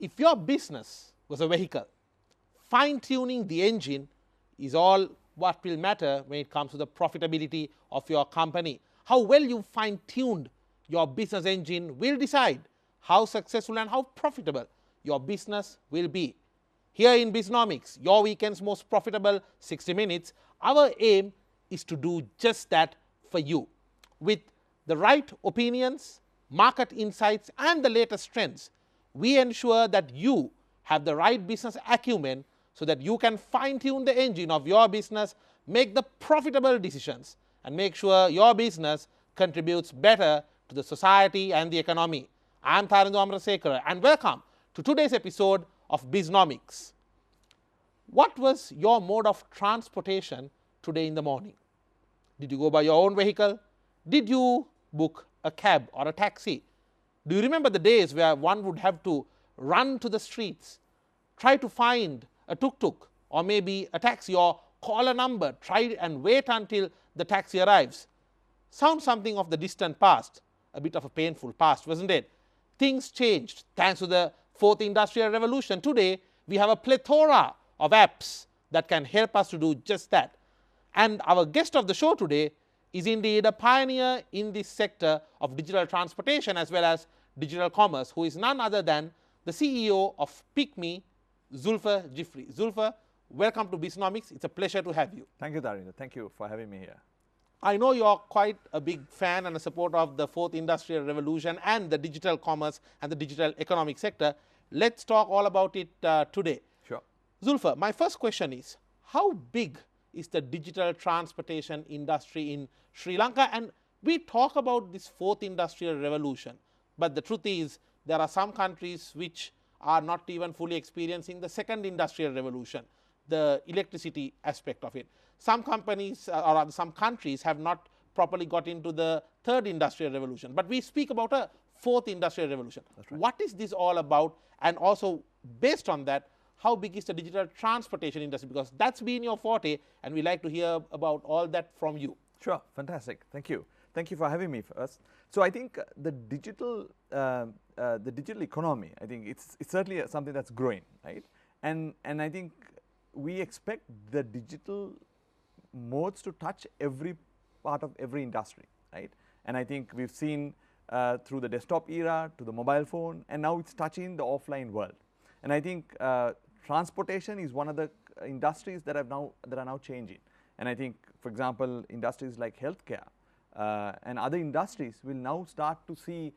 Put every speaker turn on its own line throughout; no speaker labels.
If your business was a vehicle, fine-tuning the engine is all what will matter when it comes to the profitability of your company. How well you fine-tuned your business engine will decide how successful and how profitable your business will be. Here in Bisnomics, your weekend's most profitable 60 minutes, our aim is to do just that for you. With the right opinions, market insights, and the latest trends, we ensure that you have the right business acumen so that you can fine-tune the engine of your business, make the profitable decisions, and make sure your business contributes better to the society and the economy. I am Tharandu Amrasekara, and welcome to today's episode of Bisnomics. What was your mode of transportation today in the morning? Did you go by your own vehicle? Did you book a cab or a taxi? Do you remember the days where one would have to run to the streets, try to find a tuk-tuk or maybe a taxi, or call a number, try and wait until the taxi arrives? Sounds something of the distant past, a bit of a painful past, wasn't it? Things changed thanks to the fourth industrial revolution. Today, we have a plethora of apps that can help us to do just that. And our guest of the show today is indeed a pioneer in this sector of digital transportation as well as digital commerce, who is none other than the CEO of PickMe, Zulfer Jiffry. Zulfer, welcome to Bisnomics. It's a pleasure to have you.
Thank you, Tharandu. Thank you for having me here.
I know you're quite a big fan and a supporter of the fourth industrial revolution and the digital commerce and the digital economic sector. Let's talk all about it today.
Sure.
Zulfer, my first question is, how big is the digital transportation industry in Sri Lanka? And we talk about this fourth industrial revolution, but the truth is there are some countries which are not even fully experiencing the second industrial revolution, the electricity aspect of it. Some companies or some countries have not properly got into the third industrial revolution, but we speak about a fourth industrial revolution.
That's right.
What is this all about? And also based on that, how big is the digital transportation industry? Because that's been your forte, and we like to hear about all that from you.
Sure, fantastic. Thank you. Thank you for having me first. So I think the digital economy, I think it's certainly something that's growing, right? And I think we expect the digital modes to touch every part of every industry, right? And I think we've seen through the desktop era to the mobile phone, and now it's touching the offline world. And I think transportation is one of the industries that are now changing. And I think, for example, industries like healthcare and other industries will now start to see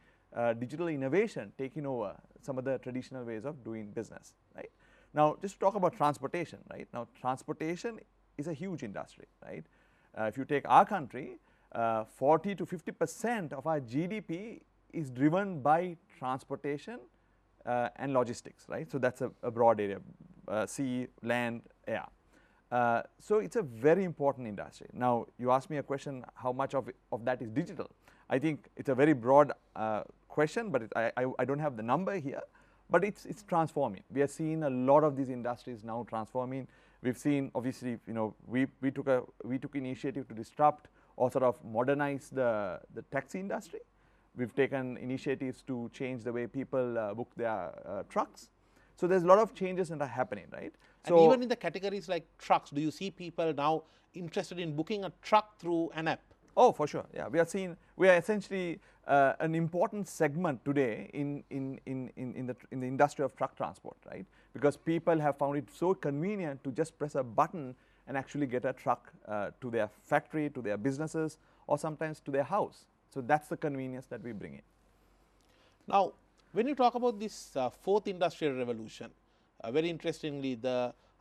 digital innovation taking over some of the traditional ways of doing business, right? Now, just to talk about transportation, right? Now, transportation is a huge industry, right? If you take our country, 40 to 50% of our GDP is driven by transportation and logistics, right? So that's a broad area, sea, land, air. So it's a very important industry. Now, you asked me a question, how much of that is digital? I think it's a very broad question, but I don't have the number here, but it's transforming. We are seeing a lot of these industries now transforming. We've seen, obviously, you know, we took initiative to disrupt or sort of modernize the taxi industry. We've taken initiatives to change the way people book their trucks. So there's a lot of changes that are happening, right?
And even in the categories like trucks, do you see people now interested in booking a truck through an app?
Oh, for sure. Yeah, we are essentially an important segment today in the industry of truck transport, right? Because people have found it so convenient to just press a button and actually get a truck to their factory, to their businesses, or sometimes to their house. So that's the convenience that we bring in.
Now, when you talk about this fourth industrial revolution, very interestingly,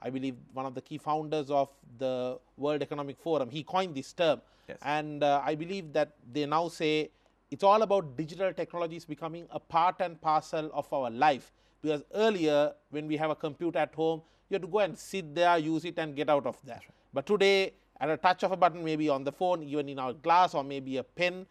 I believe one of the key founders of the World Economic Forum, he coined this term.
Yes.
And I believe that they now say it's all about digital technologies becoming a part and parcel of our life. Because earlier, when we have a computer at home, you have to go and sit there, use it, and get out of there. Right. But today, at a touch of a button, maybe on the phone, even in our glass, or maybe a pen,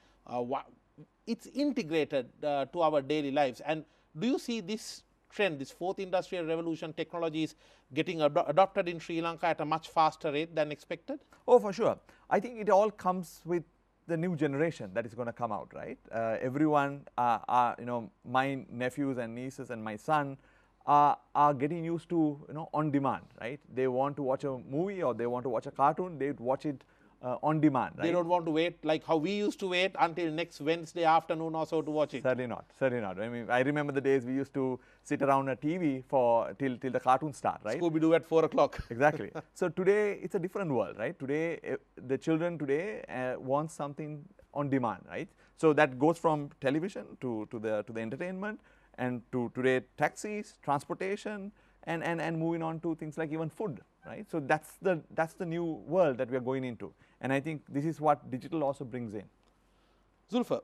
it's integrated to our daily lives. And do you see this trend, this fourth industrial revolution technologies getting adopted in Sri Lanka at a much faster rate than expected?
Oh, for sure. I think it all comes with the new generation that is going to come out, right? Everyone, you know, my nephews and nieces and my son are getting used to, on demand, right? They want to watch a movie or they want to watch a cartoon, they watch it on demand, right?
They don't want to wait like how we used to wait until next Wednesday afternoon or so to watch it.
Certainly not, certainly not. I mean, I remember the days we used to sit around a TV till the cartoon start, right?
Scooby-Doo at 4 o'clock.
Exactly. So today it's a different world, right? Today the children today want something on demand, right? So that goes from television to the entertainment, and to today taxis, transportation, and moving on to things like even food, right? So that's the new world that we are going into, and I think this is what digital also brings in.
Zulfer,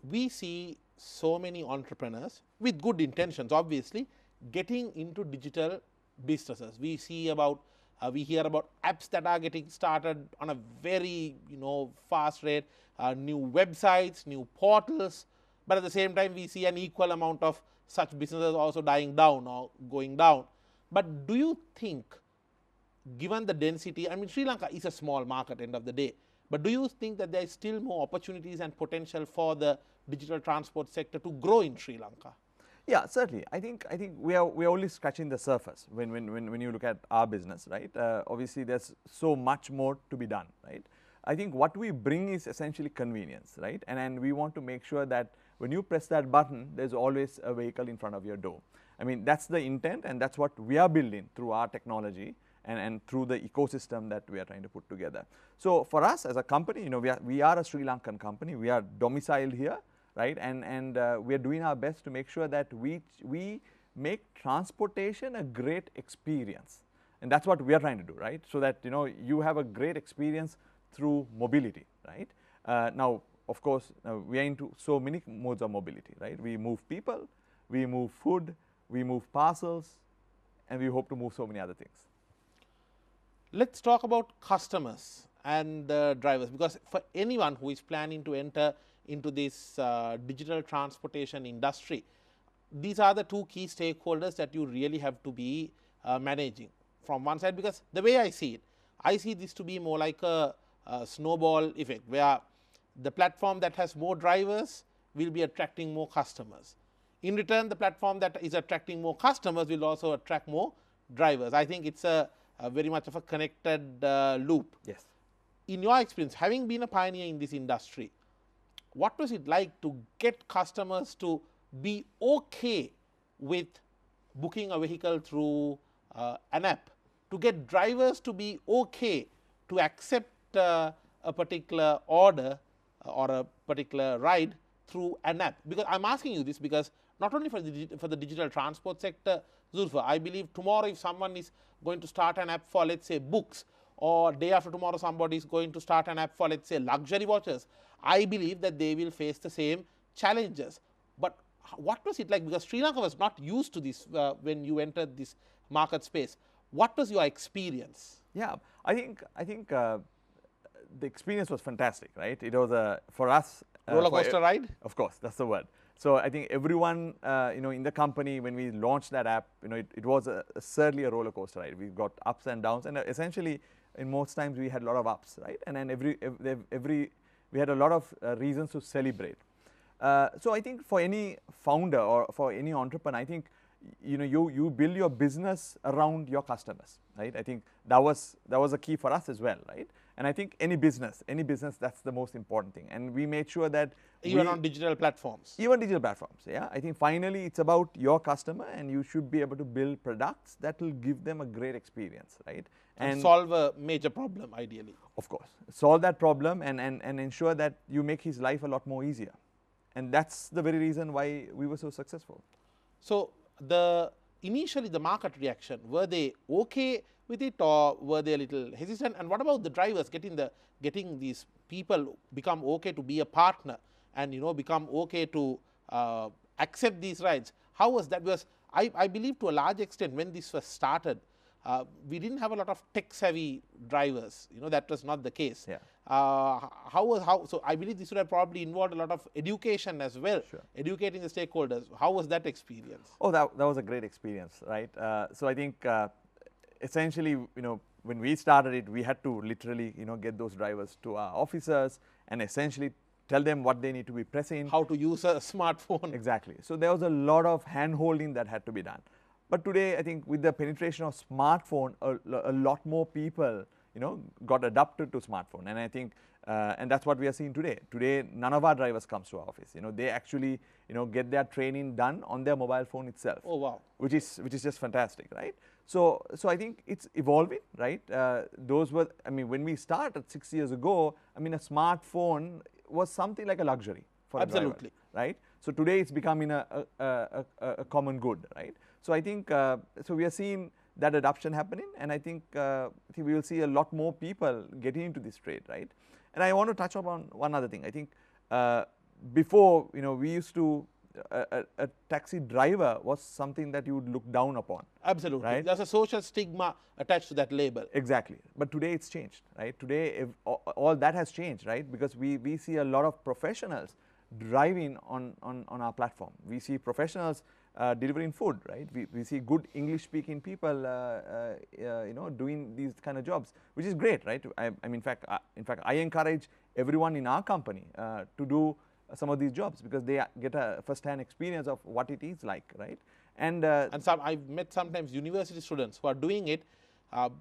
we see so many entrepreneurs with good intentions, obviously, getting into digital businesses. We hear about apps that are getting started on a very fast rate, new websites, new portals, but at the same time we see an equal amount of such businesses also dying down or going down. But do you think, given the density, I mean Sri Lanka is a small market end of the day, but do you think that there is still more opportunities and potential for the digital transport sector to grow in Sri Lanka?
Yeah, certainly. I think we are only scratching the surface when you look at our business, right? Obviously, there's so much more to be done, right? I think what we bring is essentially convenience, right? And we want to make sure that when you press that button, there's always a vehicle in front of your door. I mean, that's the intent, and that's what we are building through our technology and through the ecosystem that we are trying to put together. So for us as a company, we are a Sri Lankan company. We are domiciled here, right? And we are doing our best to make sure that we make transportation a great experience, and that's what we are trying to do, right? So that you have a great experience through mobility, right? Now, of course, we are into so many modes of mobility, right? We move people, we move food, we move parcels, and we hope to move so many other things.
Let's talk about customers and the drivers, because for anyone who is planning to enter into this digital transportation industry, these are the two key stakeholders that you really have to be managing from one side, because the way I see this to be more like a snowball effect, where the platform that has more drivers will be attracting more customers. In return, the platform that is attracting more customers will also attract more drivers. I think it's a very much of a connected loop.
Yes.
In your experience, having been a pioneer in this industry, what was it like to get customers to be okay with booking a vehicle through an app, to get drivers to be okay to accept a particular order or a particular ride through an app? Because I'm asking you this because not only for the digital transport sector, Zulfer, I believe tomorrow if someone is going to start an app for, let's say, books, or day after tomorrow somebody is going to start an app for, let's say, luxury watches, I believe that they will face the same challenges. But what was it like? Because Sri Lanka was not used to this when you entered this market space. What was your experience?
Yeah, I think the experience was fantastic, right? It was for us
roller coaster ride.
Of course, that's the word. So I think everyone in the company, when we launched that app, it was certainly a roller coaster ride. We got ups and downs, and essentially in most times we had a lot of ups, right? And then we had a lot of reasons to celebrate. So I think for any founder or for any entrepreneur, I think you build your business around your customers, right? I think that was a key for us as well, right? And I think any business, that's the most important thing. And we made sure that
even on digital platforms.
Even digital platforms, yeah. I think finally it's about your customer, and you should be able to build products that will give them a great experience, right?
And solve a major problem, ideally.
Of course. Solve that problem and ensure that you make his life a lot more easier. And that's the very reason why we were so successful.
So initially the market reaction, were they okay with it, or were they a little hesitant? And what about the drivers, getting these people become okay to be a partner and become okay to accept these rides? How was that? Because I believe to a large extent when this was started, we didn't have a lot of tech-savvy drivers. That was not the case.
Yeah.
So I believe this would have probably involved a lot of education as well.
Sure.
Educating the stakeholders. How was that experience?
Oh, that was a great experience, right? So I think essentially, when we started it, we had to literally, get those drivers to our officers and essentially tell them what they need to be pressing.
How to use a smartphone.
Exactly. So there was a lot of hand-holding that had to be done. But today, I think with the penetration of smartphone, a lot more people, got adapted to smartphone. And I think, and that's what we are seeing today. Today, none of our drivers comes to our office. They actually, get their training done on their mobile phone itself.
Oh, wow.
Which is just fantastic, right? So I think it's evolving, right? Those were, when we started 6 years ago, a smartphone was something like a luxury for
Absolutely.
a driver, right? So today it's becoming a common good, right? So I think, so we are seeing that adoption happening, and I think we will see a lot more people getting into this trade, right? And I want to touch upon one other thing. I think before, we used to, a taxi driver was something that you would look down upon.
Absolutely.
Right?
There's a social stigma attached to that label.
Exactly. But today it's changed, right? Today all that has changed, right? Because we see a lot of professionals driving on our platform. We see professionals delivering food, right? We see good English speaking people doing these kind of jobs, which is great, right? In fact I encourage everyone in our company to do some of these jobs, because they get a first-hand experience of what it is like, right? And
I've met sometimes university students who are doing it,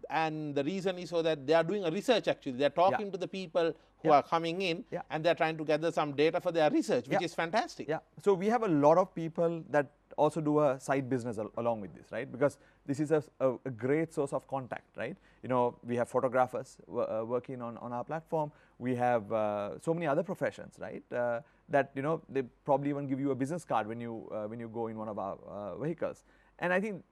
and the reason is so that they are doing a research actually. They are talking to the people who are coming in, and they are trying to gather some data for their research, which is fantastic.
Yeah. So we have a lot of people that also do a side business along with this, right? Because this is a great source of contact, right? We have photographers working on our platform. We have so many other professions, right? That they probably even give you a business card when you go in one of our vehicles. And I think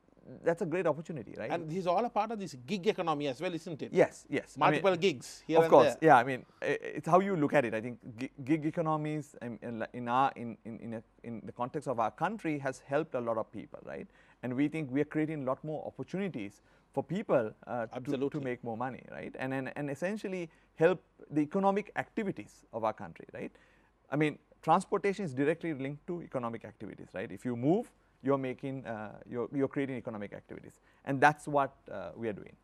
that's a great opportunity, right?
And this is all a part of this gig economy as well, isn't it?
Yes.
Multiple gigs here
of course,
there.
yeah. It's how you look at it. I think gig economies in the context of our country has helped a lot of people, right? And we think we are creating a lot more opportunities for people to make more money, right? And essentially help the economic activities of our country, right? Transportation is directly linked to economic activities, right? If you move, you're making, you're creating economic activities, and that's what we are doing.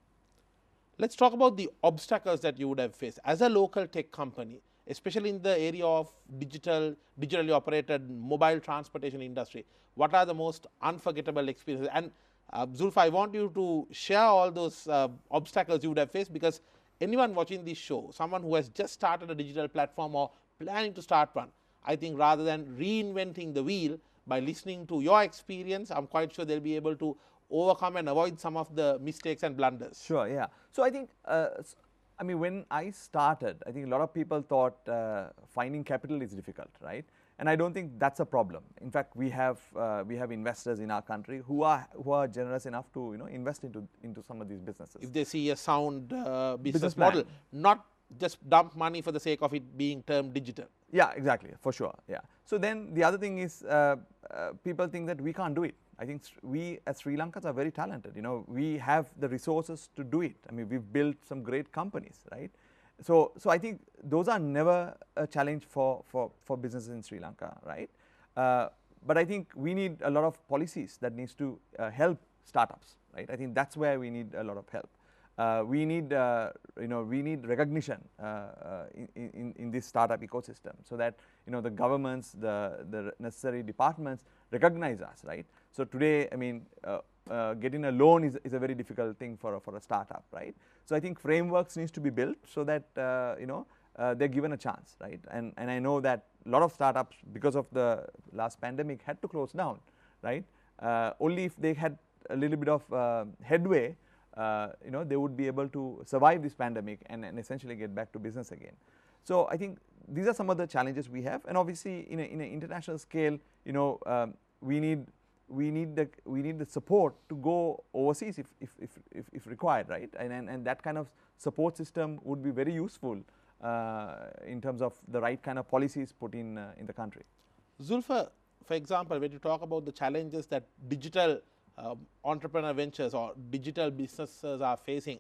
Let's talk about the obstacles that you would have faced as a local tech company, especially in the area of digitally operated mobile transportation industry. What are the most unforgettable experiences? And Zulfer, I want you to share all those obstacles you would have faced, because anyone watching this show, someone who has just started a digital platform or planning to start one, I think rather than reinventing the wheel, by listening to your experience, I'm quite sure they'll be able to overcome and avoid some of the mistakes and blunders.
Sure, yeah. So I think, when I started, I think a lot of people thought finding capital is difficult, right? And I don't think that's a problem. In fact, we have investors in our country who are generous enough to invest into some of these businesses.
If they see a sound business model, not just dump money for the sake of it being termed digital.
Yeah, exactly, for sure. Yeah. So then the other thing is people think that we can't do it. I think we as Sri Lankans are very talented. We have the resources to do it. We've built some great companies, right? So I think those are never a challenge for businesses in Sri Lanka, right? But I think we need a lot of policies that needs to help startups, right? I think that's where we need a lot of help. We need recognition in this startup ecosystem, so that the governments, the necessary departments recognize us, right? So today, getting a loan is a very difficult thing for a startup, right? So I think frameworks needs to be built so that they're given a chance, right? And I know that a lot of startups, because of the last pandemic, had to close down, right? Only if they had a little bit of headway, they would be able to survive this pandemic and essentially get back to business again. So I think these are some of the challenges we have, and obviously in an international scale, we need the support to go overseas if required, right? And that kind of support system would be very useful in terms of the right kind of policies put in the country.
Zulfer, for example, when you talk about the challenges that digital entrepreneur ventures or digital businesses are facing,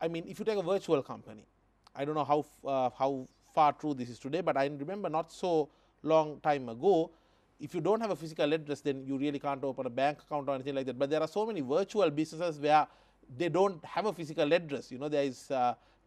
if you take a virtual company, I don't know how far true this is today, but I remember not so long time ago, if you don't have a physical address, then you really can't open a bank account or anything like that. But there are so many virtual businesses where they don't have a physical address. There is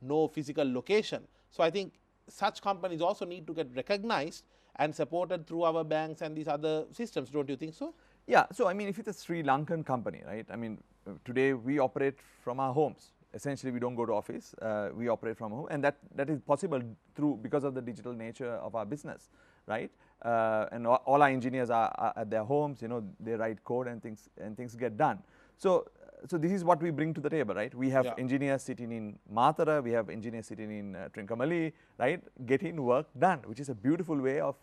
no physical location. So I think such companies also need to get recognized and supported through our banks and these other systems. Don't you think so?
Yeah, so I mean, if it's a Sri Lankan company, right? I mean, today we operate from our homes. Essentially, we don't go to office. We operate from home, and that is possible through because of the digital nature of our business, right? And all our engineers are at their homes. You know, they write code and things get done. So this is what we bring to the table, right? We have engineers sitting in Matara, we have engineers sitting in Trincomalee, right? Getting work done, which is a beautiful way of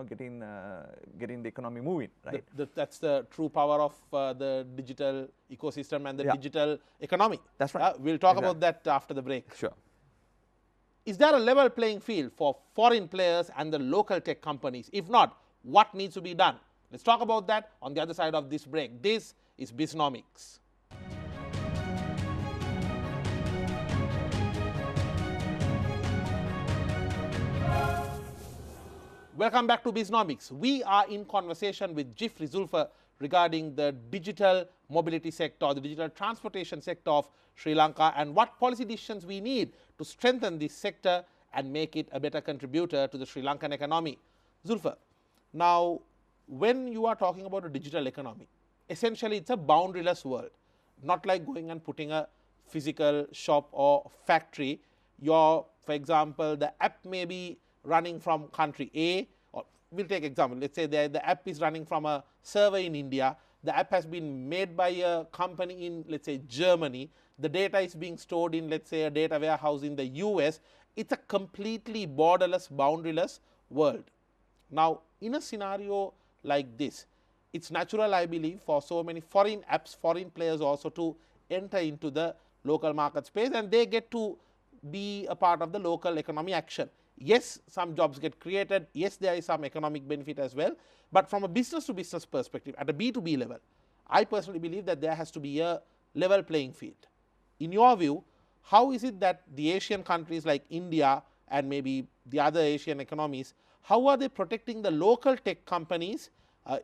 getting the economy moving, right?
That's the true power of the digital ecosystem and the digital economy.
That's right.
We'll talk about that after the break.
Sure.
Is there a level playing field for foreign players and the local tech companies? If not, what needs to be done? Let's talk about that on the other side of this break. This is Bisnomics. Welcome back to Bisnomics. We are in conversation with Jiffry Zulfer regarding the digital mobility sector, the digital transportation sector of Sri Lanka, and what policy decisions we need to strengthen this sector and make it a better contributor to the Sri Lankan economy. Zulfer, now when you are talking about a digital economy, essentially it's a boundaryless world, not like going and putting a physical shop or factory. For example, the app may be running from country A, or we'll take example, let's say the app is running from a server in India, the app has been made by a company in, let's say, Germany, the data is being stored in, let's say, a data warehouse in the US. It's a completely borderless, boundaryless world. Now, in a scenario like this, it's natural, I believe, for so many foreign apps, foreign players also to enter into the local market space, and they get to be a part of the local economy action. Yes, some jobs get created. Yes, there is some economic benefit as well. But from a business to business perspective, at a B2B level, I personally believe that there has to be a level playing field. In your view, how is it that the Asian countries like India and maybe the other Asian economies, how are they protecting the local tech companies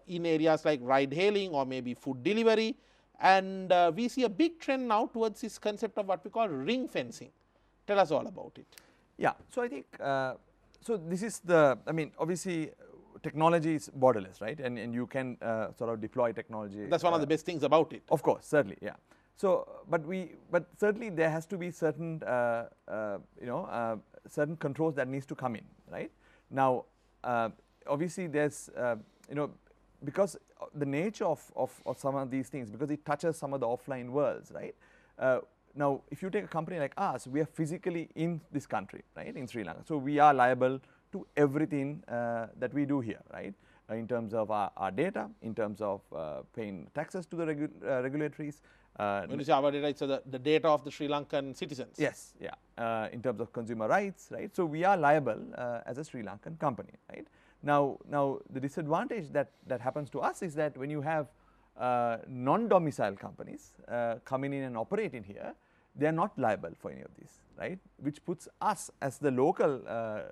in areas like ride hailing or maybe food delivery? And we see a big trend now towards this concept of what we call ring fencing. Tell us all about it.
Yeah, so I think, so this is the, I mean, obviously technology is borderless, right? And you can sort of deploy technology.
That's one of the best things about it.
Of course, certainly, yeah. So, but certainly there has to be certain, certain controls that needs to come in, right? Now, obviously there's, because the nature of some of these things, because it touches some of the offline worlds, right? Now, if you take a company like us, we are physically in this country, right, in Sri Lanka. So, we are liable to everything that we do here, right, in terms of our data, in terms of paying taxes to the regulatories.
When you say our data, it's the data of the Sri Lankan citizens.
Yes, yeah, in terms of consumer rights, right. So, we are liable as a Sri Lankan company, right. Now the disadvantage that happens to us is that when you have non-domicile companies coming in and operating here, they are not liable for any of this, right, which puts us as the local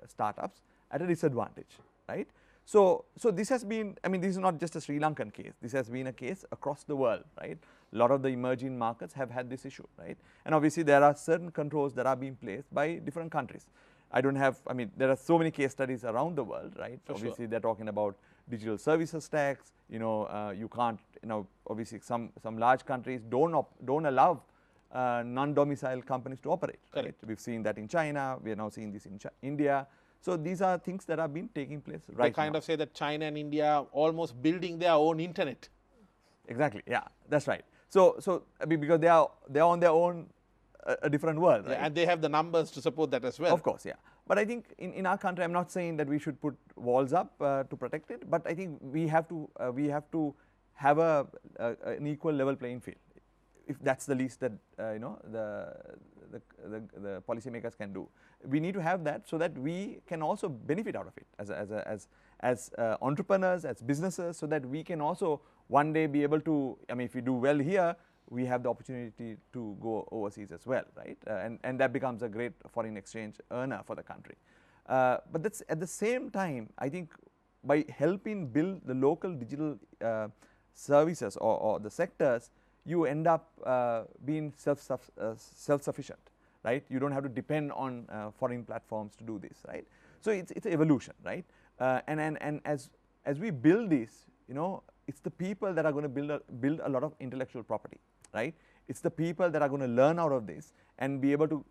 startups at a disadvantage, right. So this has been, I mean, this is not just a Sri Lankan case, this has been a case across the world, right. A lot of the emerging markets have had this issue, right, and obviously there are certain controls that are being placed by different countries. I don't have, I mean, there are so many case studies around the world, right. Obviously, they're talking about digital services tax, you can't, obviously some large countries don't allow non-domicile companies to operate, right. We've seen that in China, we are now seeing this in India. So these are things that have been taking place right now.
They kind of say that China and India are almost building their own internet.
Exactly, yeah, that's right. So I mean, because they are on their own a different world, right?
Yeah, and they have the numbers to support that as well.
Of course, yeah. But I think in our country, I'm not saying that we should put walls up to protect it, but I think we have to have an equal level playing field. If that's the least that the policymakers can do, we need to have that so that we can also benefit out of it as entrepreneurs, as businesses, so that we can also one day be able to. I mean, if we do well here, we have the opportunity to go overseas as well, right? And that becomes a great foreign exchange earner for the country. But that's at the same time, I think by helping build the local digital services or the sectors, you end up being self-sufficient, right? You don't have to depend on foreign platforms to do this, right? So it's evolution, right? And as we build this, it's the people that are going to build a lot of intellectual property, right? It's the people that are going to learn out of this and be able to,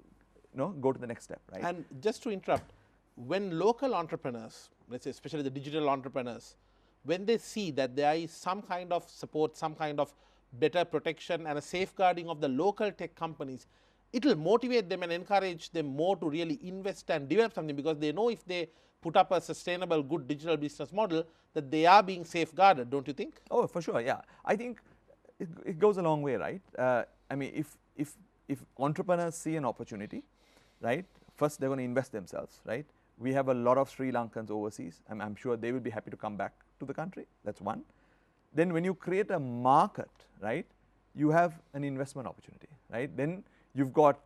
go to the next step, right?
And just to interrupt, when local entrepreneurs, let's say especially the digital entrepreneurs, when they see that there is some kind of support, some kind of better protection and a safeguarding of the local tech companies, it will motivate them and encourage them more to really invest and develop something, because they know if they put up a sustainable, good digital business model, that they are being safeguarded, don't you think?
Oh, for sure, yeah. I think it goes a long way, right? I mean, if entrepreneurs see an opportunity, right, first they're going to invest themselves, right? We have a lot of Sri Lankans overseas. I'm sure they will be happy to come back to the country. That's one. Then when you create a market, right, you have an investment opportunity, right? Then you've got,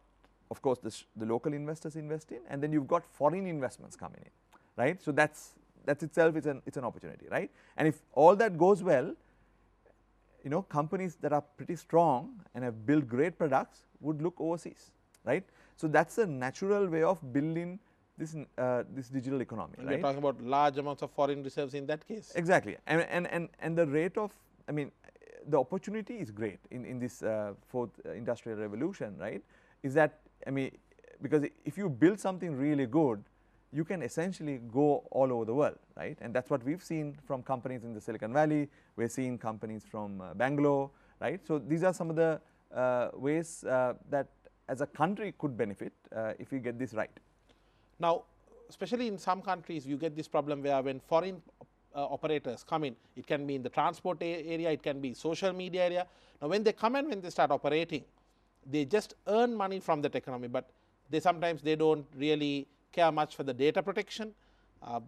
of course, the local investors invest in, and then you've got foreign investments coming in, right? So that's itself, it's an opportunity, right? And if all that goes well, companies that are pretty strong and have built great products would look overseas, right? So that's a natural way of building this digital economy,
and
right?
we're talking about large amounts of foreign reserves in that case.
Exactly, and the rate of, the opportunity is great in this fourth industrial revolution, right? Is that, because if you build something really good, you can essentially go all over the world, right? And that's what we've seen from companies in the Silicon Valley. We're seeing companies from Bangalore, right? So these are some of the ways that as a country could benefit if we get this right.
Now, especially in some countries, you get this problem where when foreign operators come in, it can be in the transport area, it can be social media area. Now, when they come and when they start operating, they just earn money from that economy, but sometimes they don't really care much for the data protection.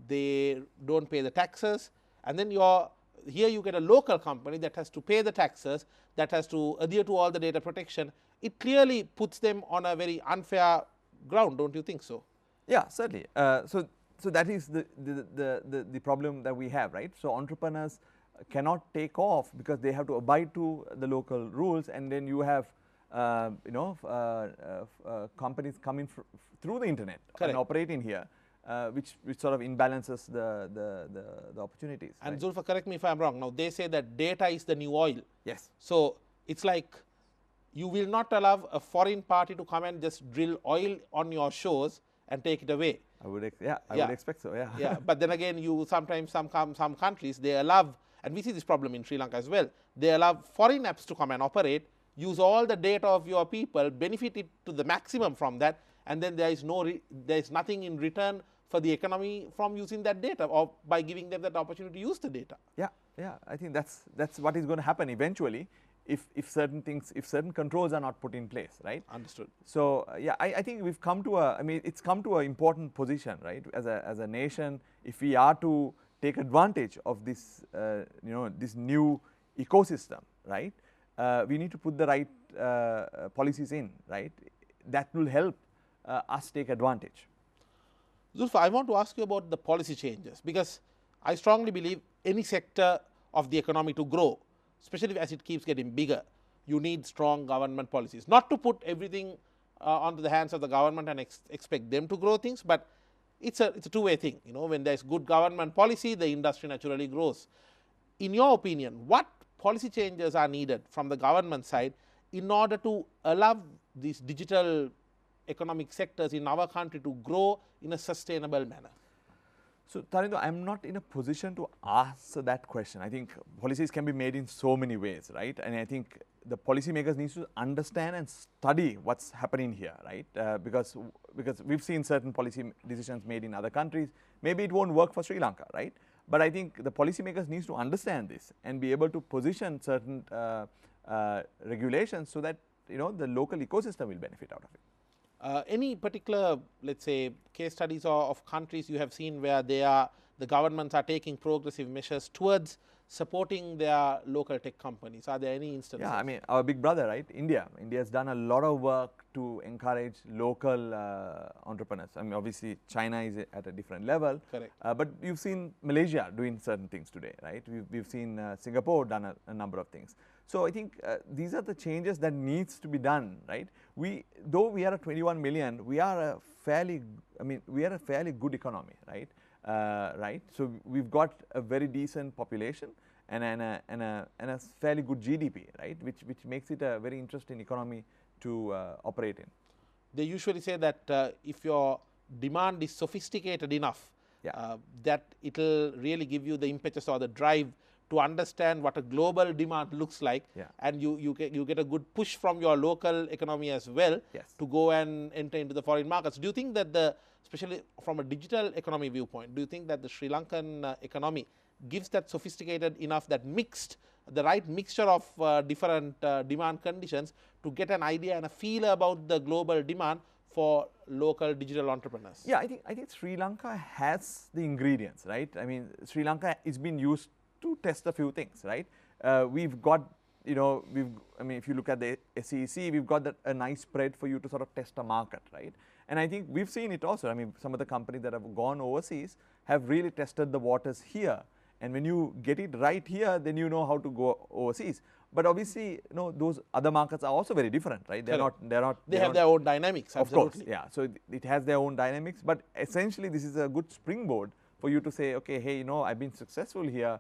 They don't pay the taxes, and then here you get a local company that has to pay the taxes, that has to adhere to all the data protection. It clearly puts them on a very unfair ground, don't you think so?
Yeah, certainly. So that is the problem that we have, right? So entrepreneurs cannot take off because they have to abide to the local rules, and then you have companies coming through the internet.
Correct.
And operating here, which sort of imbalances the opportunities.
And
right?
Zulfer, correct me if I'm wrong. Now they say that data is the new oil.
Yes.
So it's like you will not allow a foreign party to come and just drill oil on your shores and take it away.
I would expect so. Yeah.
Yeah. But then again, sometimes some countries they allow, and we see this problem in Sri Lanka as well. They allow foreign apps to come and operate, use all the data of your people, benefit it to the maximum from that, and then there is nothing in return for the economy from using that data or by giving them that opportunity to use the data.
Yeah. I think that's what is going to happen eventually if certain controls are not put in place, right?
Understood.
So I think we've come to it's come to an important position, right? As a nation, if we are to take advantage of this this new ecosystem, right? We need to put the right policies in, right? That will help us take advantage.
Zulfer, I want to ask you about the policy changes, because I strongly believe any sector of the economy to grow, especially as it keeps getting bigger, you need strong government policies. Not to put everything onto the hands of the government and expect them to grow things, but it's a two-way thing. When there's good government policy, the industry naturally grows. In your opinion, what policy changes are needed from the government side in order to allow these digital economic sectors in our country to grow in a sustainable manner?
So, Tarindo, I'm not in a position to answer that question. I think policies can be made in so many ways, right? And I think the policymakers need to understand and study what's happening here, right? Because we've seen certain policy decisions made in other countries. Maybe it won't work for Sri Lanka, right? But I think the policymakers need to understand this and be able to position certain regulations so that the local ecosystem will benefit out of it.
Any particular, let's say, case studies of countries you have seen where the governments are taking progressive measures towards supporting their local tech companies? Are there any instances?
Yeah, our big brother, right? India has done a lot of work to encourage local entrepreneurs. Obviously China is at a different level.
Correct.
But you've seen Malaysia doing certain things today, right? We've seen Singapore done a number of things. So I think these are the changes that needs to be done, right? Though we are at 21 million, we are a fairly good economy, right? Right. So we've got a very decent population, and a fairly good GDP, right? Which makes it a very interesting economy to operate in.
They usually say that if your demand is sophisticated enough,
Yeah.
that it will really give you the impetus or the drive to understand what a global demand looks like,
Yeah.
and you get a good push from your local economy as well
Yes.
to go and enter into the foreign markets. Do you think that especially from a digital economy viewpoint, do you think that the Sri Lankan economy gives that sophisticated enough, that the right mixture of different demand conditions to get an idea and a feel about the global demand for local digital entrepreneurs?
Yeah, I think Sri Lanka has the ingredients, right? I mean, Sri Lanka is being used to test a few things, right? We've got, I mean, if you look at the SEC, we've got a nice spread for you to sort of test a market, right? And I think we've seen it also. I mean, some of the companies that have gone overseas have really tested the waters here. And when you get it right here, then you know how to go overseas. But obviously, those other markets are also very different, right? They
have their own dynamics, absolutely.
Of course, yeah. So it has their own dynamics, but essentially this is a good springboard for you to say, okay, hey, I've been successful here.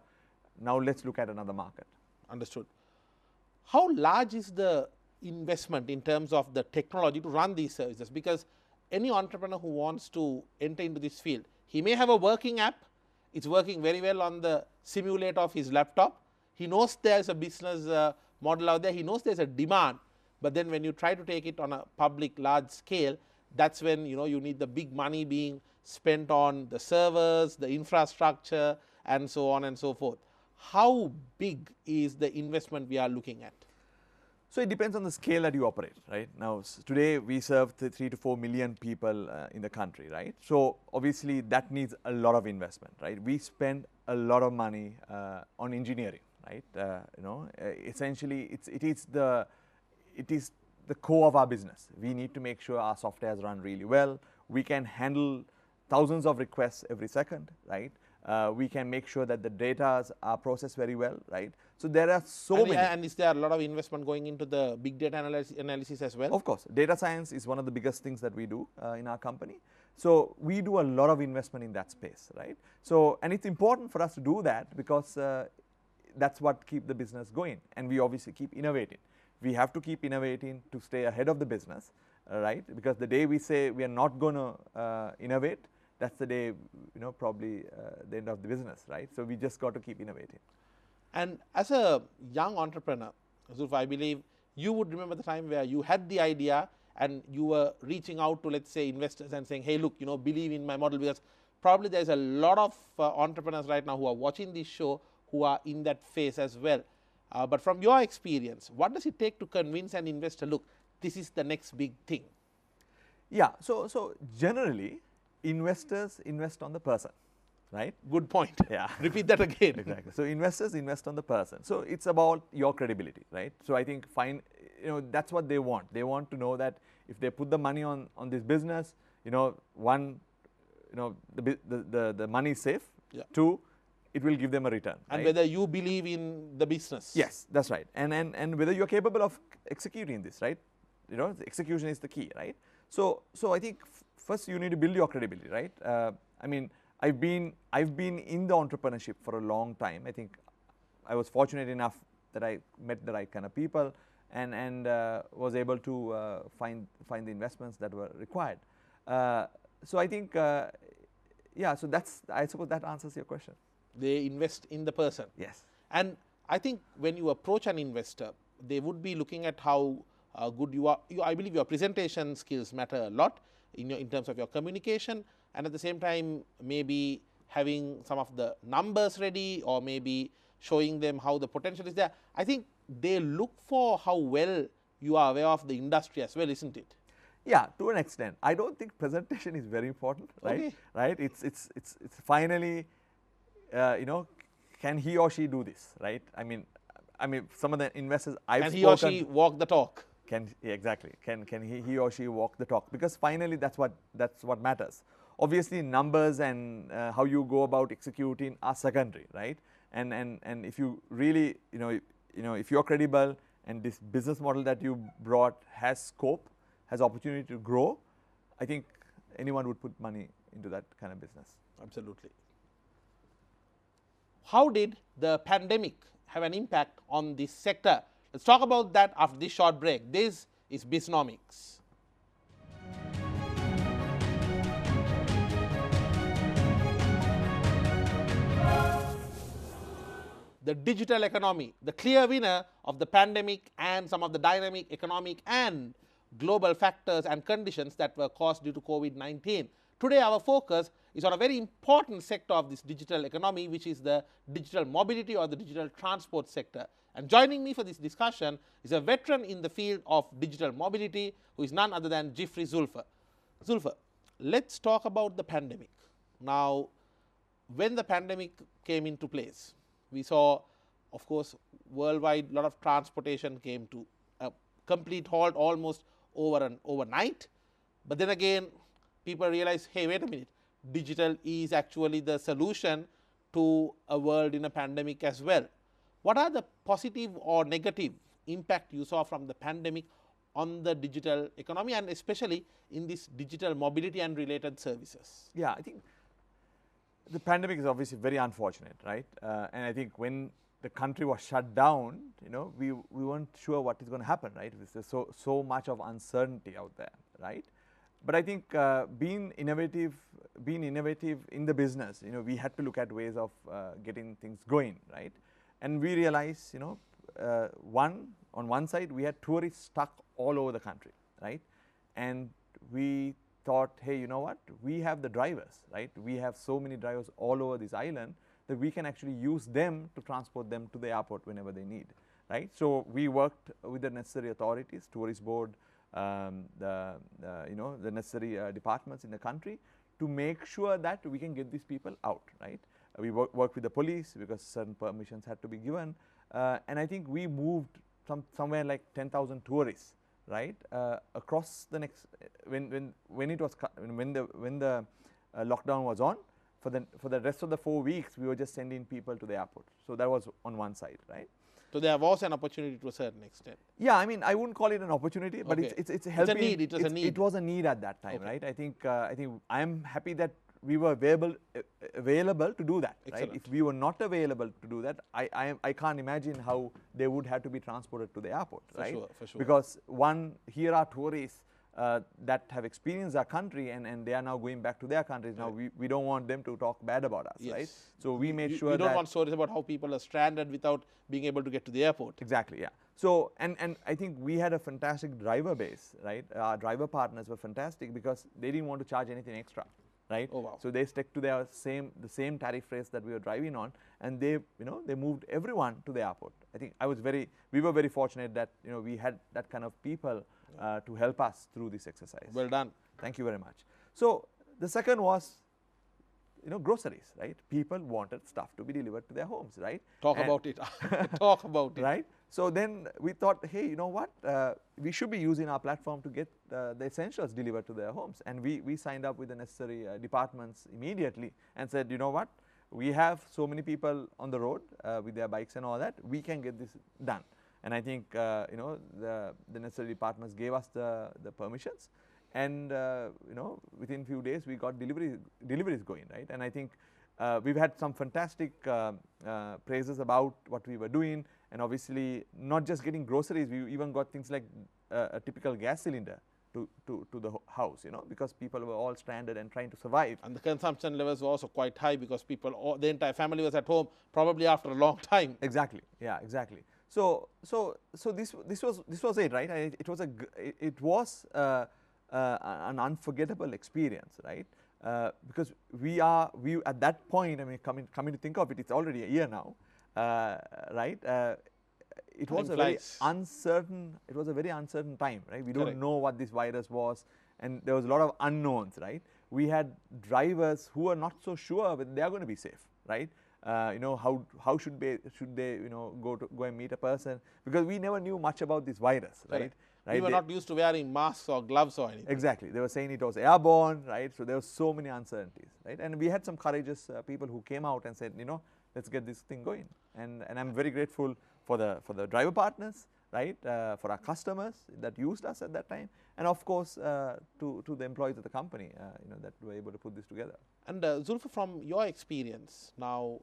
Now let's look at another market.
Understood. How large is the investment in terms of the technology to run these services? Because any entrepreneur who wants to enter into this field, he may have a working app. It's working very well on the simulator of his laptop. He knows there's a business model out there. He knows there's a demand. But then when you try to take it on a public large scale, that's when you need the big money being spent on the servers, the infrastructure, and so on and so forth. How big is the investment we are looking at?
So it depends on the scale that you operate, right? Now, today we serve 3 to 4 million people in the country, right? So obviously that needs a lot of investment, right? We spend a lot of money on engineering, right? Essentially it is the core of our business. We need to make sure our softwares run really well. We can handle thousands of requests every second, right? We can make sure that the data are processed very well, right? So there are many.
And is there a lot of investment going into the big data analysis as well?
Of course. Data science is one of the biggest things that we do in our company. So we do a lot of investment in that space, right? So, and it's important for us to do that because that's what keeps the business going. And we obviously keep innovating. We have to keep innovating to stay ahead of the business, right? Because the day we say we are not going to innovate, that's the day, probably the end of the business, right? So we just got to keep innovating.
And as a young entrepreneur, Zulfer, I believe you would remember the time where you had the idea and you were reaching out to, let's say, investors and saying, hey, look, believe in my model, because probably there's a lot of entrepreneurs right now who are watching this show who are in that phase as well. But from your experience, what does it take to convince an investor, look, this is the next big thing?
Yeah, so generally, investors invest on the person, right?
Good point.
Yeah.
Repeat that again.
Exactly. So investors invest on the person. So it's about your credibility, right? So I think that's what they want. They want to know that if they put the money on this business, the money is safe. Yeah. Two, it will give them a return.
And right? Whether you believe in the business.
Yes, that's right. And whether you're capable of executing this, right? The execution is the key, right? So I think first you need to build your credibility, right? I mean, I've been in the entrepreneurship for a long time. I think I was fortunate enough that I met the right kind of people and was able to find the investments that were required. So I think, yeah. So I suppose that answers your question.
They invest in the person.
Yes.
And I think when you approach an investor, they would be looking at how good you are. I believe your presentation skills matter a lot in terms of your communication, and at the same time maybe having some of the numbers ready or maybe showing them how the potential is there. I think they look for how well you are aware of the industry as well, isn't it?
Yeah, to an extent. I don't think presentation is very important, right?
Okay.
Right? It's finally, can he or she do this, right? I mean, some of the investors I've spoken.
Can he or she walk the talk?
Exactly. Can he or she walk the talk? Because finally, that's what matters. Obviously, numbers and how you go about executing are secondary, right? And if you really, if you're credible and this business model that you brought has scope, has opportunity to grow, I think anyone would put money into that kind of business.
Absolutely. How did the pandemic have an impact on this sector? Let's talk about that after this short break. This is Bisnomics. The digital economy, the clear winner of the pandemic and some of the dynamic economic and global factors and conditions that were caused due to COVID-19. Today our focus is on a very important sector of this digital economy, which is the digital mobility or the digital transport sector. And joining me for this discussion is a veteran in the field of digital mobility, who is none other than Jiffry Zulfer. Zulfer, let's talk about the pandemic. Now, when the pandemic came into place, we saw, of course, worldwide, a lot of transportation came to a complete halt almost overnight. But then again, people realized, hey, wait a minute, digital is actually the solution to a world in a pandemic as well. What are the positive or negative impact you saw from the pandemic on the digital economy, and especially in this digital mobility and related services?
Yeah, I think the pandemic is obviously very unfortunate, right? And I think when the country was shut down, we weren't sure what is going to happen, right? There's so much of uncertainty out there, right? But I think being innovative in the business, we had to look at ways of getting things going, right? And we realized, on one side, we had tourists stuck all over the country, right? And we thought, hey, you know what, we have the drivers, right? We have so many drivers all over this island that we can actually use them to transport them to the airport whenever they need, right? So we worked with the necessary authorities, tourist board, the necessary departments in the country to make sure that we can get these people out, right? We worked with the police because certain permissions had to be given, and I think we moved somewhere like 10,000 tourists, right, across the next when the lockdown was on. For the rest of the 4 weeks, we were just sending people to the airport. So that was on one side, right?
So there was an opportunity to a certain extent.
Yeah, I mean, I wouldn't call it an opportunity, but
okay.
it's helping.
It's a need. It was a need.
It was a need at that time,
okay.
right? I think I'm happy that we were available to do that.
Excellent.
Right? If we were not available to do that, I can't imagine how they would have to be transported to the airport, right?
For sure.
Because here are tourists that have experienced our country and they are now going back to their countries. Now we don't want them to talk bad about us,
yes.
right? So we made sure that
you don't want stories about how people are stranded without being able to get to the airport.
Exactly, yeah. So and I think we had a fantastic driver base, right? Our driver partners were fantastic because they didn't want to charge anything extra, right?
Oh, wow.
So they stuck to the same tariff rates that we were driving on, and they moved everyone to the airport. I think we were very fortunate that we had that kind of people to help us through this exercise.
Well done.
Thank you very much. So the second was groceries, right? People wanted stuff to be delivered to their homes, right?
Talk about it. Talk about it.
Right? So then we thought, hey, you know what? We should be using our platform to get the essentials delivered to their homes. And we signed up with the necessary departments immediately and said, you know what? We have so many people on the road with their bikes and all that. We can get this done. And I think the necessary departments gave us the permissions. And within few days we got deliveries going, right? And I think we've had some fantastic praises about what we were doing, and obviously not just getting groceries, we even got things like a typical gas cylinder to the house, because people were all stranded and trying to survive.
And the consumption levels were also quite high because the entire family was at home probably after a long time.
Exactly, yeah, exactly. So this was it, right? It was an unforgettable experience, right? Because we at that point, I mean, coming to think of it, it's already a year now, right? It was a very uncertain time, right? We don't know what this virus was, and there was a lot of unknowns, right? We had drivers who were not so sure whether they are going to be safe, right? How should they go and meet a person, because we never knew much about this virus, right?
We were not used to wearing masks or gloves or anything.
Exactly. They were saying it was airborne, right? So there were so many uncertainties, right? And we had some courageous people who came out and said, let's get this thing going. And I'm very grateful for the driver partners, right? For our customers that used us at that time, and of course to the employees of the company, that were able to put this together.
And Zulfer, from your experience now,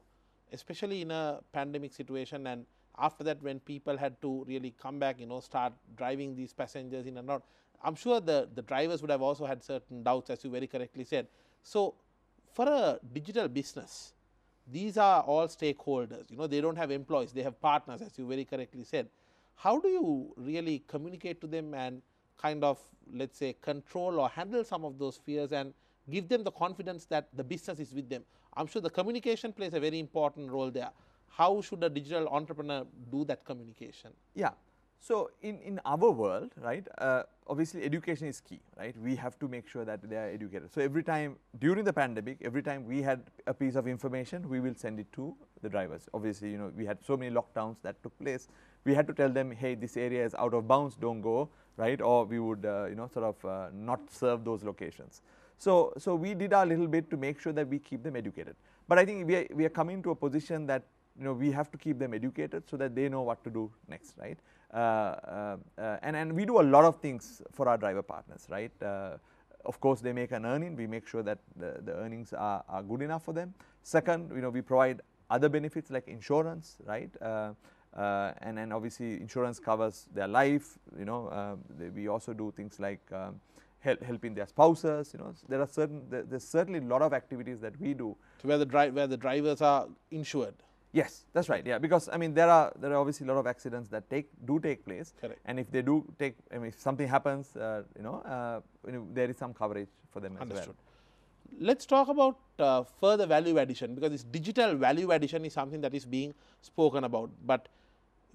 especially in a pandemic situation, and after that when people had to really come back, start driving these passengers in and out, I'm sure the drivers would have also had certain doubts, as you very correctly said. So for a digital business, these are all stakeholders. They don't have employees, they have partners, as you very correctly said. How do you really communicate to them and kind of, let's say, control or handle some of those fears and give them the confidence that the business is with them? I'm sure the communication plays a very important role there. How should a digital entrepreneur do that communication?
Yeah. So in our world, right, obviously education is key, right? We have to make sure that they are educated. So every time during the pandemic, every time we had a piece of information, we will send it to the drivers. Obviously, we had so many lockdowns that took place. We had to tell them, hey, this area is out of bounds, don't go, right? Or we would, not serve those locations. So we did our little bit to make sure that we keep them educated. But I think we are coming to a position that we have to keep them educated so that they know what to do next, right? And we do a lot of things for our driver partners, right? Of course, they make an earning. We make sure that the earnings are good enough for them. Second, we provide other benefits like insurance, right? And then obviously insurance covers their life. We also do things like helping their spouses. There's certainly a lot of activities that we do.
So where the drivers are insured.
Yes, that's right. Yeah, because there are obviously a lot of accidents that do take place.
Correct.
And if they do take, if something happens, there is some coverage for them as well.
Let's talk about further value addition, because this digital value addition is something that is being spoken about. But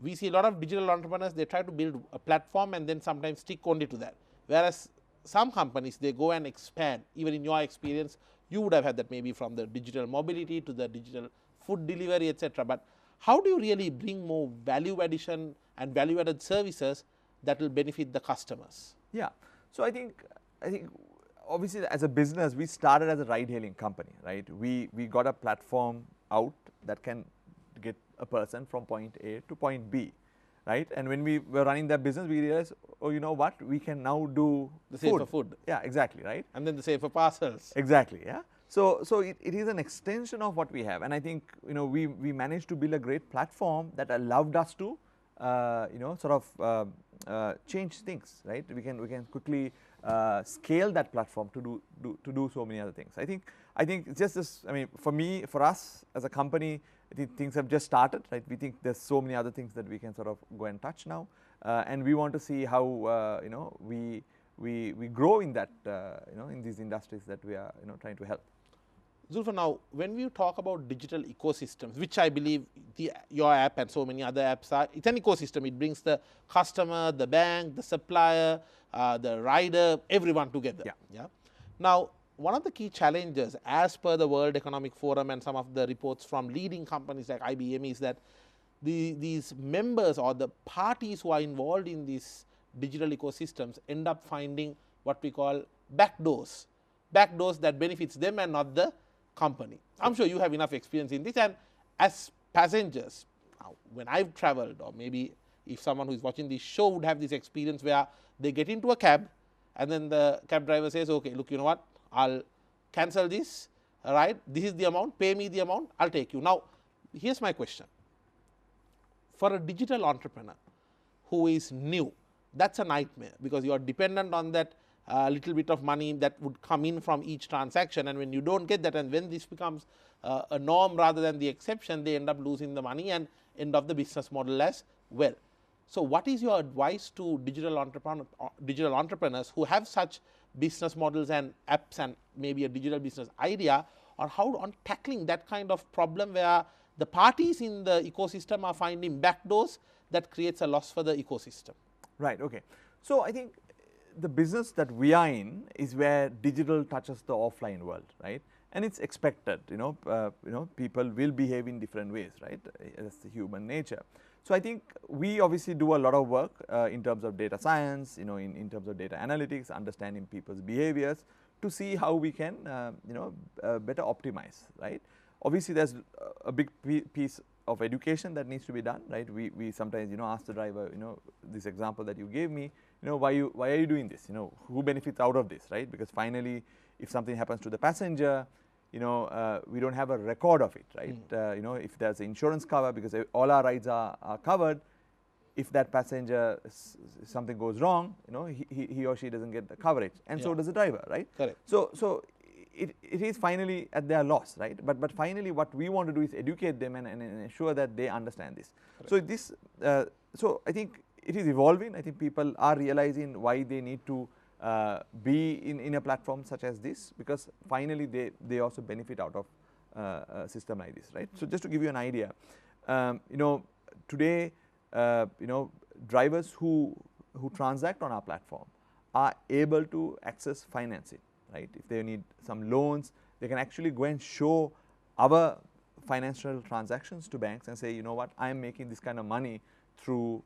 we see a lot of digital entrepreneurs, they try to build a platform and then sometimes stick only to that. Whereas some companies, they go and expand. Even in your experience, you would have had that maybe from the digital mobility to the digital food delivery, etc. But how do you really bring more value addition and value added services that will benefit the customers?
Yeah. So I think obviously as a business, we started as a ride hailing company, right? We got a platform out that can get a person from point A to point B, right? And when we were running that business, we realized, oh, you know what, we can now do
the same for food.
Yeah, exactly, right?
And then the same for parcels.
Exactly, yeah. So it is an extension of what we have, and I think we managed to build a great platform that allowed us to change things, right? We can quickly scale that platform to do so many other things. I think it's just this. I mean, for us as a company, I think things have just started, right? We think there's so many other things that we can sort of go and touch now, and we want to see how we grow in that in these industries that we are trying to help.
Zulfer, now when we talk about digital ecosystems, which I believe your app and so many other apps are, it's an ecosystem. It brings the customer, the bank, the supplier, the rider, everyone together. Yeah. Now, one of the key challenges, as per the World Economic Forum and some of the reports from leading companies like IBM, is that these members or the parties who are involved in these digital ecosystems end up finding what we call backdoors that benefits them and not the company. I'm sure you have enough experience in this, and as passengers, when I've traveled, or maybe if someone who is watching this show would have this experience where they get into a cab and then the cab driver says, okay, look, you know what, I'll cancel this, all right, this is the amount, pay me the amount, I'll take you. Now, here's my question. For a digital entrepreneur who is new, that's a nightmare, because you are dependent on that little bit of money that would come in from each transaction, and when you don't get that, and when this becomes a norm rather than the exception, they end up losing the money and end of the business model as well. So what is your advice to digital entrepreneurs who have such business models and apps and maybe a digital business idea, or how on tackling that kind of problem where the parties in the ecosystem are finding backdoors that creates a loss for the ecosystem?
Right, okay. So I think the business that we are in is where digital touches the offline world, right? And it's expected, people will behave in different ways, right? That's the human nature. So I think we obviously do a lot of work in terms of data science, in terms of data analytics, understanding people's behaviors to see how we can, better optimize, right? Obviously, there's a big piece of education that needs to be done, right? We sometimes, ask the driver, this example that you gave me, why are you doing this? Who benefits out of this, right? Because finally, if something happens to the passenger, we don't have a record of it, right? If there's insurance cover, because all our rides are covered, if that passenger, something goes wrong, he or she doesn't get the coverage, and so does the driver, right?
Correct.
So it is finally at their loss, right? But finally, what we want to do is educate them and ensure that they understand this. Correct. So I think it is evolving. I think people are realizing why they need to be in a platform such as this, because finally they also benefit out of a system like this, right? So just to give you an idea, today, drivers who transact on our platform are able to access financing, right? If they need some loans, they can actually go and show our financial transactions to banks and say, you know what, I am making this kind of money through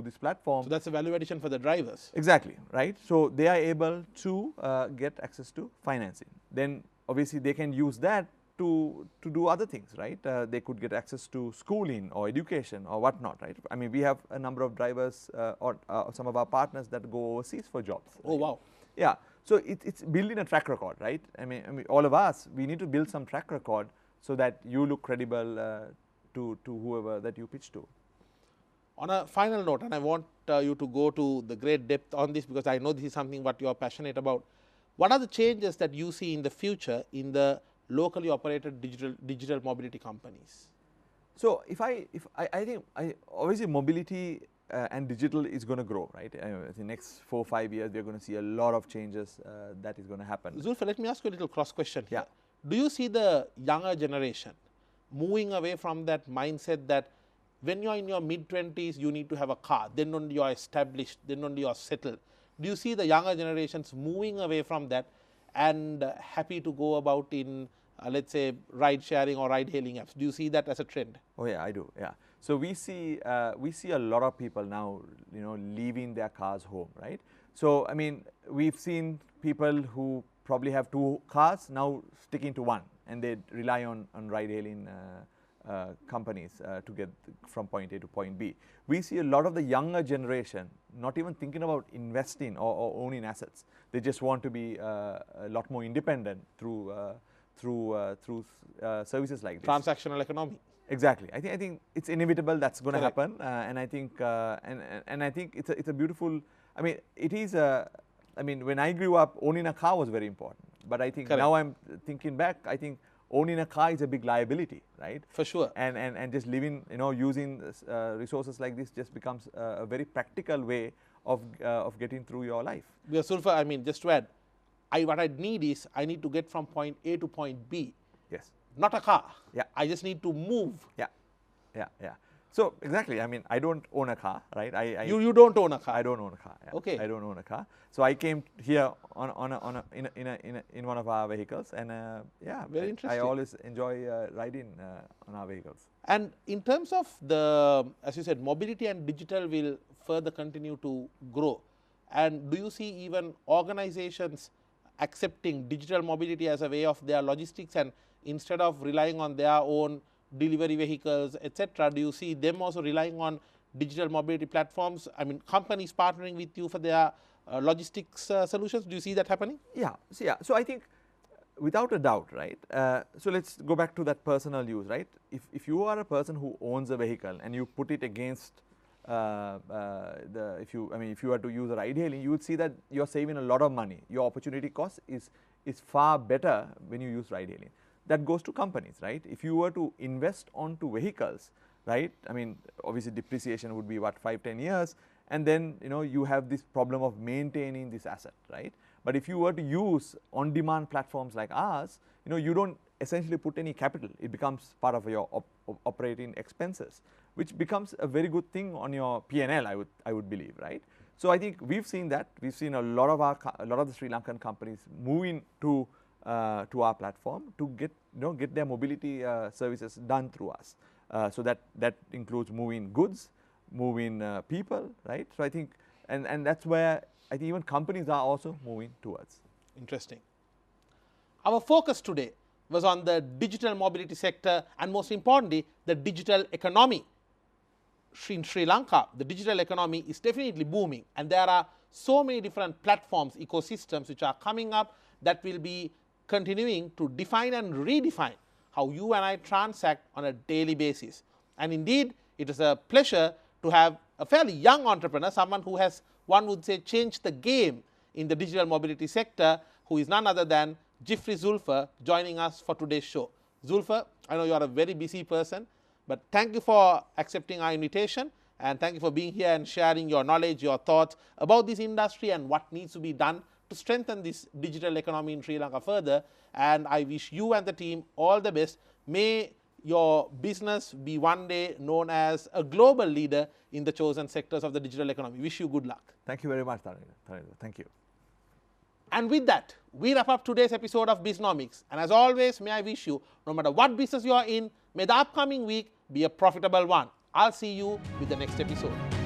this platform.
So that's a value addition for the drivers.
Exactly, right? So they are able to get access to financing. Then obviously they can use that to do other things, right? They could get access to schooling or education or whatnot, right? I mean, we have a number of drivers or some of our partners that go overseas for jobs.
Oh, wow.
Yeah. So it's building a track record, right? I mean, all of us, we need to build some track record so that you look credible to whoever that you pitch to.
On a final note, and I want you to go to the great depth on this, because I know this is something what you are passionate about. What are the changes that you see in the future in the locally operated digital mobility companies?
So I think obviously mobility and digital is going to grow, right? In the next 4 or 5 years, we are going to see a lot of changes that is going to happen.
Zulfer, let me ask you a little cross question here.
Yeah.
Do you see the younger generation moving away from that mindset that when you are in your mid-20s, you need to have a car, then only you are established, then only you are settled? Do you see the younger generations moving away from that and happy to go about in, let's say, ride sharing or ride hailing apps? Do you see that as a trend?
Oh yeah, I do. Yeah. So we see a lot of people now, leaving their cars home, right? So I mean, we've seen people who probably have 2 cars now sticking to 1, and they rely on ride hailing companies to get from point A to point B. We see a lot of the younger generation not even thinking about investing or owning assets. They just want to be a lot more independent through services like this.
Transactional economy.
Exactly. I think it's inevitable that's going to happen, and I think and I think it's a beautiful. I mean, it is a. I mean, when I grew up, owning a car was very important. But I think now I'm thinking back. I think owning a car is a big liability, right?
For sure.
And just living, using resources like this just becomes a very practical way of getting through your life.
Because Zulfer, I mean, just to add, what I need is I need to get from point A to point B.
Yes.
Not a car.
Yeah.
I just need to move.
Yeah. So exactly. I mean, I don't own a car, right?
You don't own a car.
I don't own a car. Yeah.
Okay.
I don't own a car. So I came here in one of our vehicles, and
very interesting.
I always enjoy riding on our vehicles.
And in terms of the, as you said, mobility and digital will further continue to grow. And do you see even organizations accepting digital mobility as a way of their logistics, and instead of relying on their own delivery vehicles, etc., do you see them also relying on digital mobility platforms? I mean, companies partnering with you for their logistics solutions. Do you see that happening?
Yeah. So I think without a doubt, right? So let's go back to that personal use, right? If you are a person who owns a vehicle and you put it against if you were to use a ride hailing, you would see that you're saving a lot of money. Your opportunity cost is far better when you use ride hailing. That goes to companies, right? If you were to invest onto vehicles, right? I mean, obviously depreciation would be what, 5-10 years, and then you have this problem of maintaining this asset, right? But if you were to use on-demand platforms like ours, you don't essentially put any capital. It becomes part of your operating expenses, which becomes a very good thing on your P&L, I would believe, right? So I think we've seen that. We've seen a lot of the Sri Lankan companies moving to our platform to get their mobility services done through us. So that includes moving goods, moving people, right? So I think, and that's where I think even companies are also moving towards.
Interesting. Our focus today was on the digital mobility sector, and most importantly, the digital economy. In Sri Lanka, the digital economy is definitely booming, and there are so many different platforms, ecosystems which are coming up that will be continuing to define and redefine how you and I transact on a daily basis. And indeed, it is a pleasure to have a fairly young entrepreneur, someone who has, one would say, changed the game in the digital mobility sector, who is none other than Jiffry Zulfer, joining us for today's show. Zulfer, I know you are a very busy person, but thank you for accepting our invitation, and thank you for being here and sharing your knowledge, your thoughts about this industry and what needs to be done to strengthen this digital economy in Sri Lanka further. And I wish you and the team all the best. May your business be one day known as a global leader in the chosen sectors of the digital economy. Wish you good luck.
Thank you very much, Thanendra. Thank you.
And with that, we wrap up today's episode of Bisnomics. And as always, may I wish you, no matter what business you are in, may the upcoming week be a profitable one. I'll see you with the next episode.